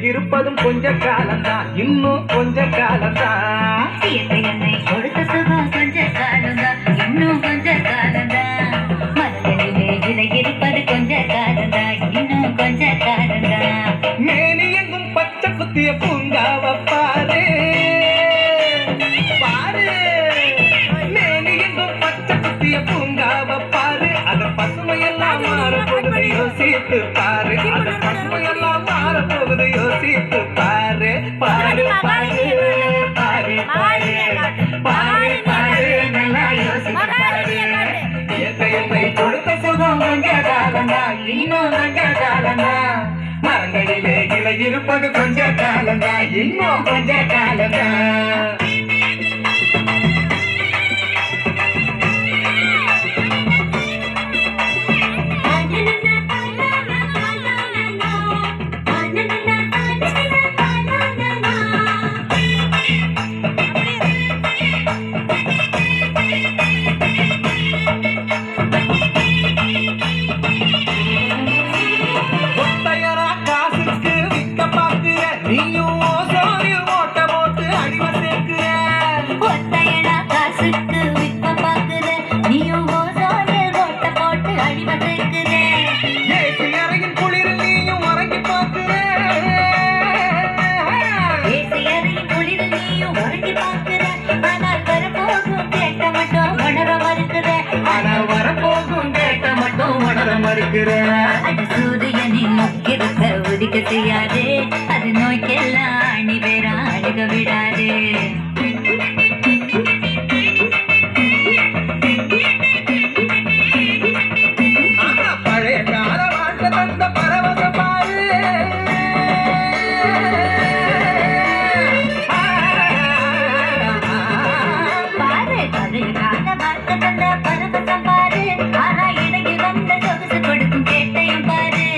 இருப்பதும் கொஞ்ச காலம்தான், இன்னும் கொஞ்ச காலம்தான். என்னை கொடுத்த சுகம் கொஞ்ச காலம்தான், இன்னும் கொஞ்ச காலம்தான். மனதிலே விலை இருப்பது கொஞ்ச காலம்தான், இன்னும் கொஞ்ச காலம்தான். மேனி எங்கும் பச்சை குத்திய பூங்காவ பாரு பாரு, மேனி எங்கும் பச்சை குத்திய பூங்காவ பாரு. அத பசுமையெல்லாம் மாறப்போகுது யோசித்து பாரு, அத பசுமையெல்லாம் மாறப்போகுது யோசித்து பாரு. பாரு பாரு பாரு பாரு பாரு பாரு, நல்லா யோசித்து பாரு. இயற்கை கொடுத்த சுகம் கொஞ்ச காலம்தா, இன்னும் கொஞ்ச காலம்தா. மரங்களிலே இலை இருப்பது கொஞ்ச காலம்தா, இன்னும் கொஞ்ச காலம்தா. நீயும் ஓசோனில் ஓட்ட போட்டு அடிவ சேர்க்கிற, ஒத்தையடா காசுக்கு விற்க பார்க்கிற, நீயும் ஓசோனில் ஓட்ட போட்டு அடிவ சேர்க்கிற. ஏசி அறையின் குளிரில் நீயும் உறங்கி பார்க்கிற, ஏசி அறையின் குளிரில் நீயும் உறங்கி பார்க்கிற. ஆனால் வரப்போகும் கேட்ட மட்டும் உணர மறுக்கிற, ஆனால் வரப்போகும் கேட்ட மட்டும் உணர மறுக்கிற. அது சூரியனின் முக்கிருக்க உதிக்க செய்யாதே, அது நோய்க்கெல்லாம் அணி பேரா அழுக விடாதே. பழைய கால வாழ்க்கை தந்த பரவச பாரு, பாரு பழைய கால வாழ்க்கை தந்த பரவசம் பாரு. ஆனா இடையில் வந்த சொகுசு கொடுக்கும் கேட்டையும் பாரு,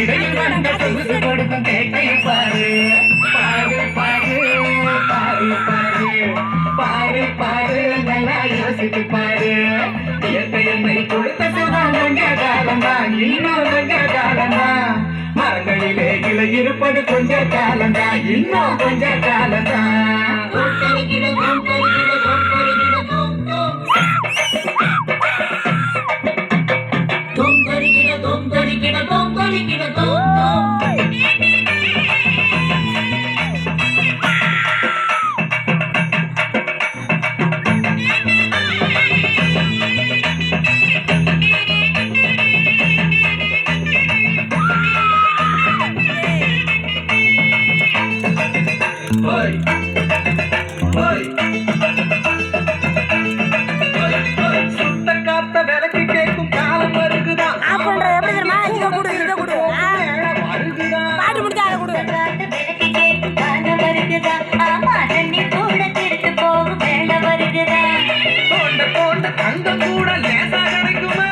இடையில் வந்த சொகுசு கொடுக்கும் கேட்டையும் பாரு. பாரு பாரு பாரு பாரு பாரு பாரு, நல்லா யோசித்து பாரு. இயற்கை என்னை கொடுத்த சுகம் கொஞ்ச காலம்தான், இன்னும் கொஞ்ச காலம்தான். மரங்களிலே இலை இருப்பது கொஞ்ச காலம்தான், இன்னும் கொஞ்ச காலம்தான். Oi, oi, oi, oi. சுத்த காத்த விலைக்கு கேட்கும் காலம் வருகுதான். காட்டு விளக்கு கேட்கும் காலம் வருகுதா. ஆமா தண்ணீர் கூட திருட்டு போகும் வேலை வருகுதா. தோண்ட தோண்ட தங்கம் கூட லேசா கிடைக்குமா,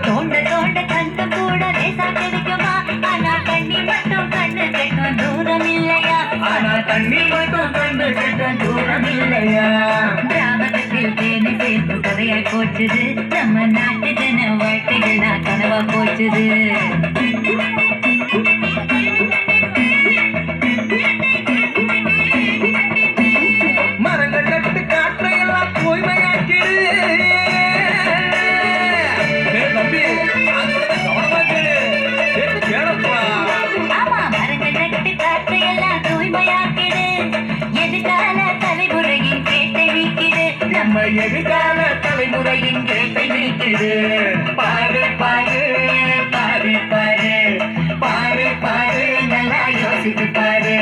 தோண்ட தோண்ட தங்கம் கூட லேசா கிடைக்குமா. ஆனா தண்ணி மட்டும் கண்ணு கேட்கும் தூரம் இல்லையா, ஆனா தண்ணீர் மட்டும் கண்டு கேட்க தூரம் இல்லையா. கிராமத்தில் தேனி சேர்ப்பு கதையாய் போச்சுது, நம்ம நாட்டு ஜன வாழ்க்கைகள் கனவா போச்சுது. மரங்கள் நட்டு காற்றை எல்லாம் தூய்மையாக்கிடு. தம்பி கவனமா கேளு, கேட்டு கேளப்பா. ஆமா மரங்கள் நட்டு காற்றை எல்லாம் தூய்மையாக்கிடு, எதிர்கால தலைமுறையின் கேட்டை நீக்கிடு. நம்ம எதிர்கால தலைமுறையின் கேட்டை நீக்கிடு. பாரு பாரு பாரு பாரு பாரு பாரு, நல்லா யோசித்து பாரு.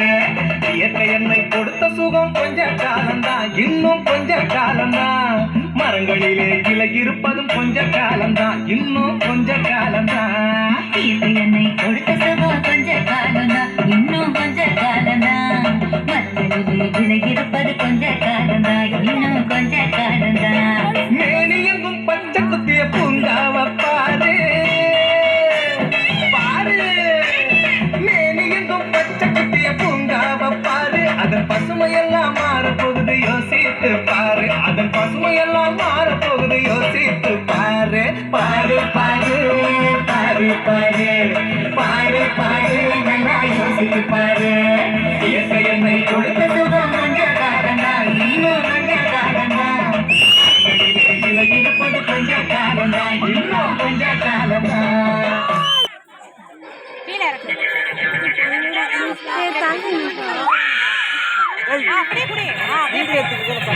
இயற்கை என்னை கொடுத்த சுகம் கொஞ்ச காலம்தான், இன்னும் கொஞ்ச காலம்தான். மரங்களிலே இலை இருப்பதும் கொஞ்ச காலம்தான், இன்னும் கொஞ்ச காலம்தான். இயற்கை என்னை கொடுத்த சுகம் கொஞ்ச காலம்தான், இன்னும் கொஞ்ச காலம்தான். மரங்களிலே விலை இருப்பது கொஞ்ச காலம்தான், இன்னும் கொஞ்ச காலம்தான். மேனி எங்கும் பச்சை குத்திய பூங்காவ பாரு பாரு, மேனி எங்கும் பச்சை குத்திய பூங்காவ பாரு. அதன் பசுமையெல்லாம் மாறப்போகுது யோசித்து பாரு, அதன் பசுமையெல்லாம் மாறப்போகுது யோசித்து பாரு. பாரு பாரு பாரு பாரு அப்படியே குடி வீடியோ எடுத்துக்கிட்டு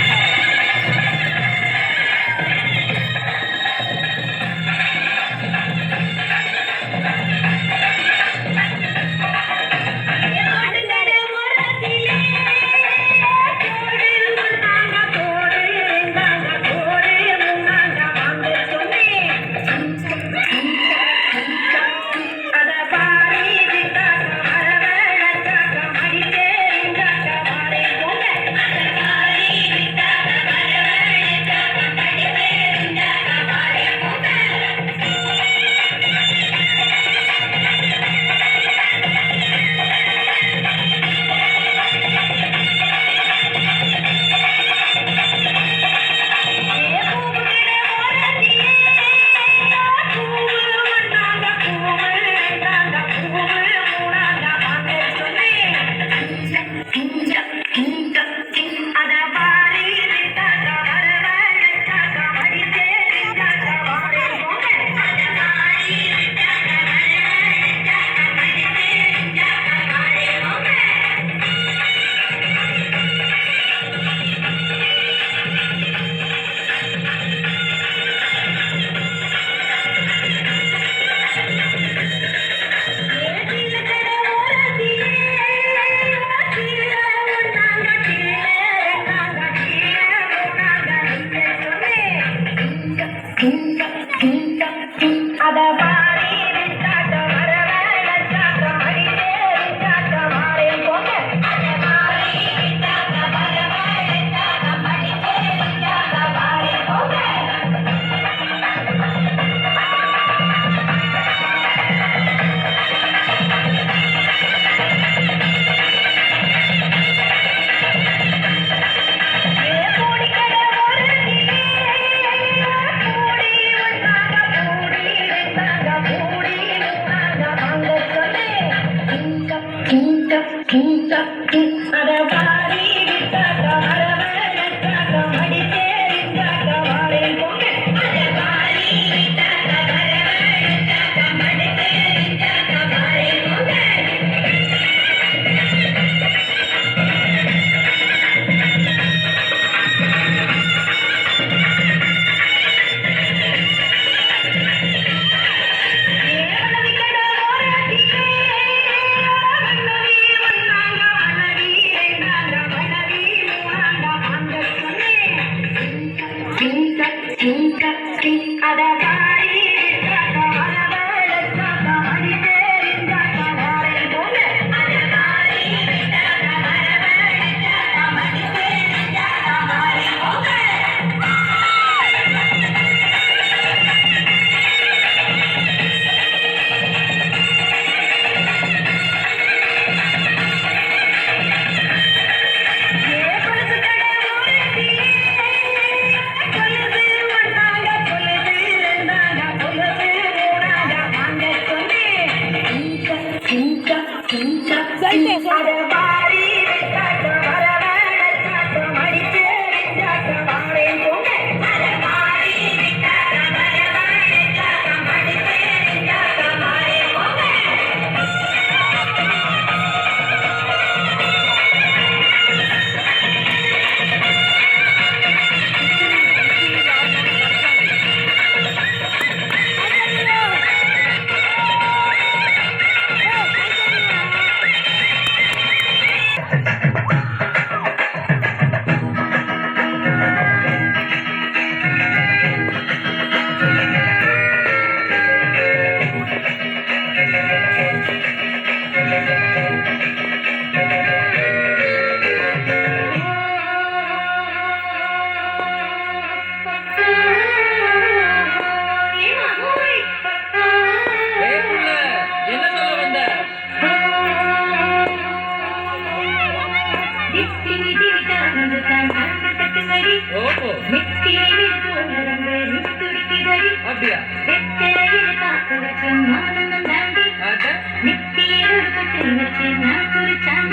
அப்படியா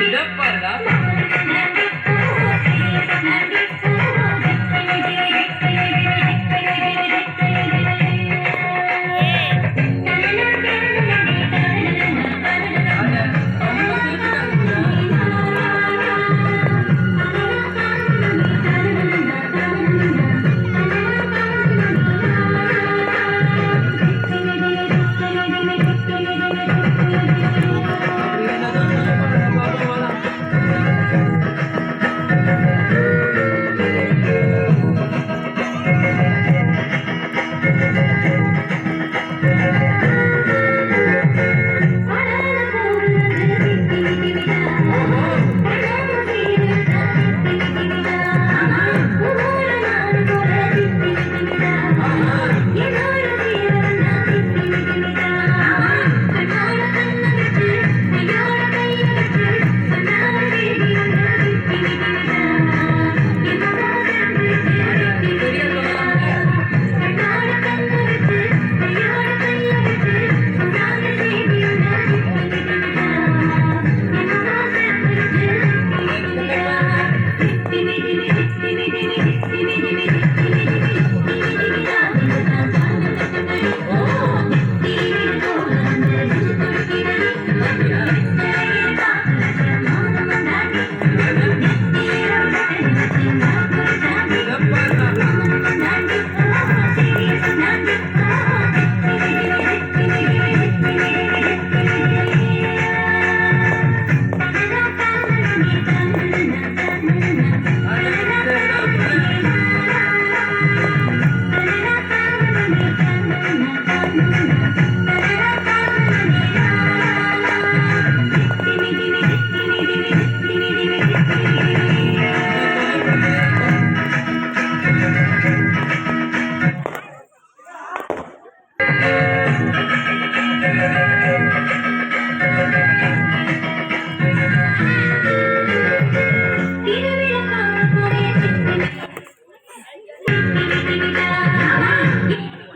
இதப்பாருடா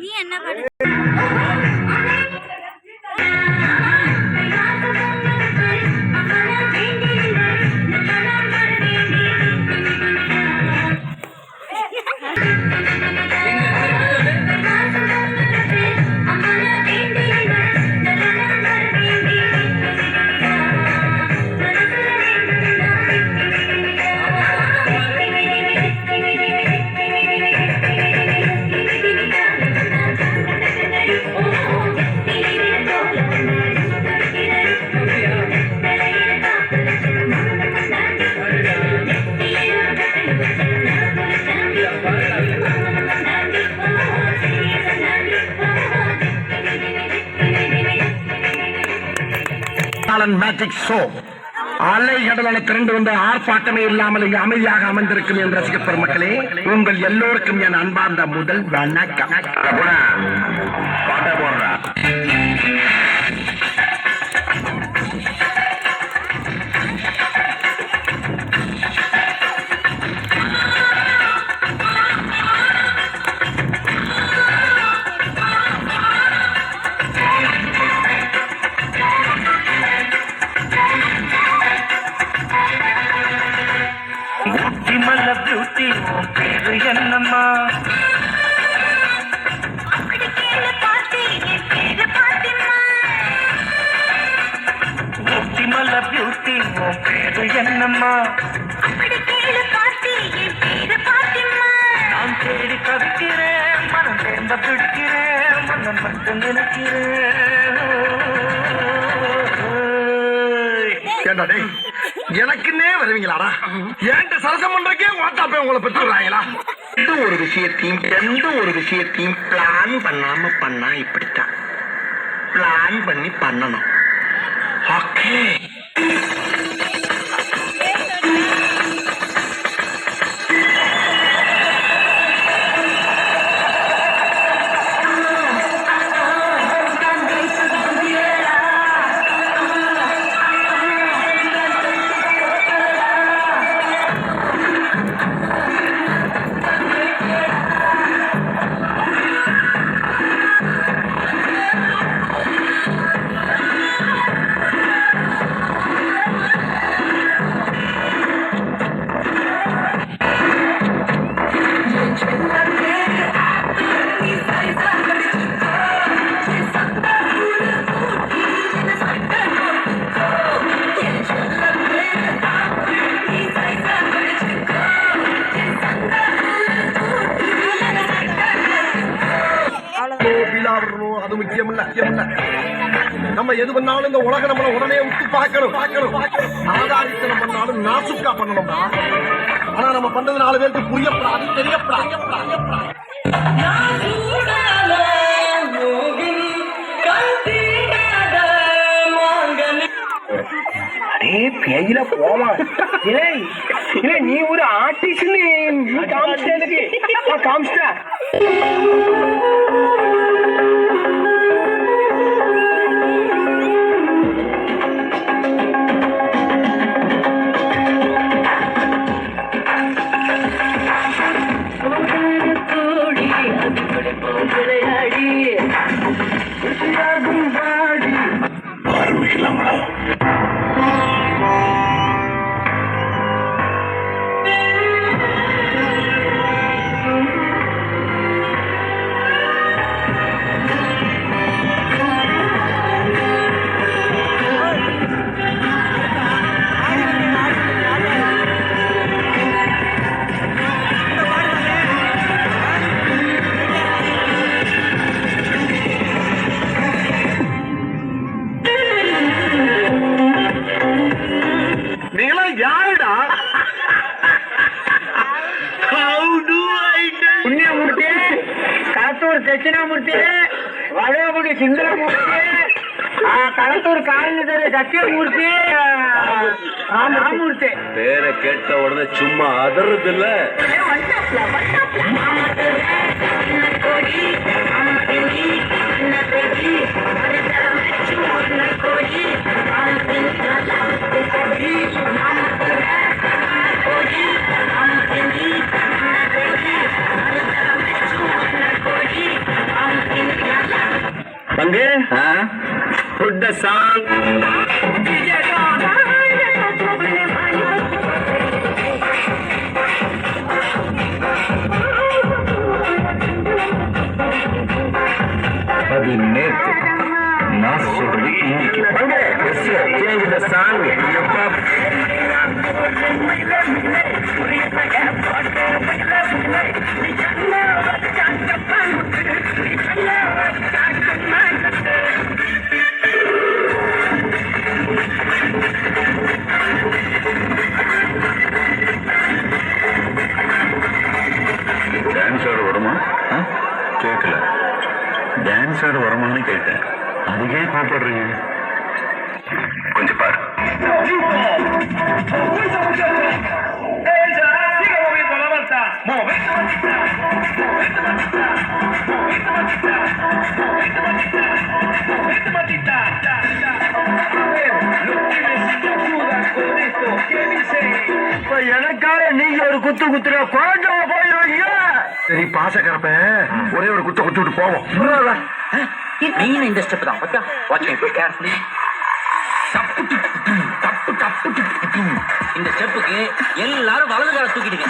நீ என்ன பாடு மேஜிக் ஷோ அலை கடலான திரண்டு வந்த ஆர்ப்பாட்டமே இல்லாமல் இங்கு அமைதியாக அமர்ந்திருக்கும் என் ரசிக பெருமக்களே, உங்கள் எல்லோருக்கும் என் அன்பார்ந்த முதல் வணக்கம். விமல பியூட்டி பேரு என்னம்மா? விமல பியூட்டி பேரு என்னம்மா? நான் தேடி தவிக்கிறேன், மனம் தேர்ந்த பிடிக்கிறேன், மனம் மட்டும் நினைக்கிறேன். எனக்குன்னே வருவீங்களாடா? என்கிட்ட சரசம் பண்றக்கே வாட்ஸ்அப்பே உங்களை பெற்றுறாங்களா? எந்த ஒரு விஷயத்தையும் பிளான் பண்ணாம பண்ணா இப்படித்தான். பிளான் பண்ணி பண்ணணும். ஓகே. நம்ம எது பண்ணாலும் இந்த உலகம் நம்மள உடனே விட்டு பார்க்கணும். ஆதாரித்தனம் பண்ணாலும் நாசுக்கா பண்ணணும்டா. ஆனா நம்ம பண்றது 4 பேருக்கு புரியப்படாது, தெரியப்படாது. அடே பேயில போமா. இல்ல நீ ஒரு ஆர்டிஸ்ட் நீ காமிச்சிட்டதுக்கு காமிச்சிட்டா. ஆரம்பிக்கலாங்களா? புண்ணியமூர்த்தி, களத்தூர் தட்சிணாமூர்த்தி, வளையகுடி சுந்தரமூர்த்தி, களத்தூர் காலனிதர் சத்தியமூர்த்தி, ராமூர்த்தி. பேரை கேட்ட உடனே சும்மா அதறது இல்ல. பங்கு put the song. அது நேற்று நான் சொல்றது இன்னைக்கு. Change the song. டான்ஸ் ஆட வருமா? கேட்கல. டான்ஸ் ஆட வருமானு கேட்டேன். அதுக்கே கோபப்படுறீங்க. கொஞ்சம் பாரு. எனக்காக நீங்க ஒரு குத்து குத்துற குழந்தை போயிடுவீங்க. சரி பாசக்கரப்ப ஒரே ஒரு குத்த குத்து விட்டு போவோம். நீங்க இந்த ஸ்டெப் தான் பத்தா வாட்ச் மீ கேர்ஃபுல்லி. இந்த ஸ்டெப்புக்கு எல்லாரும் வலது கால தூக்கிடுங்க.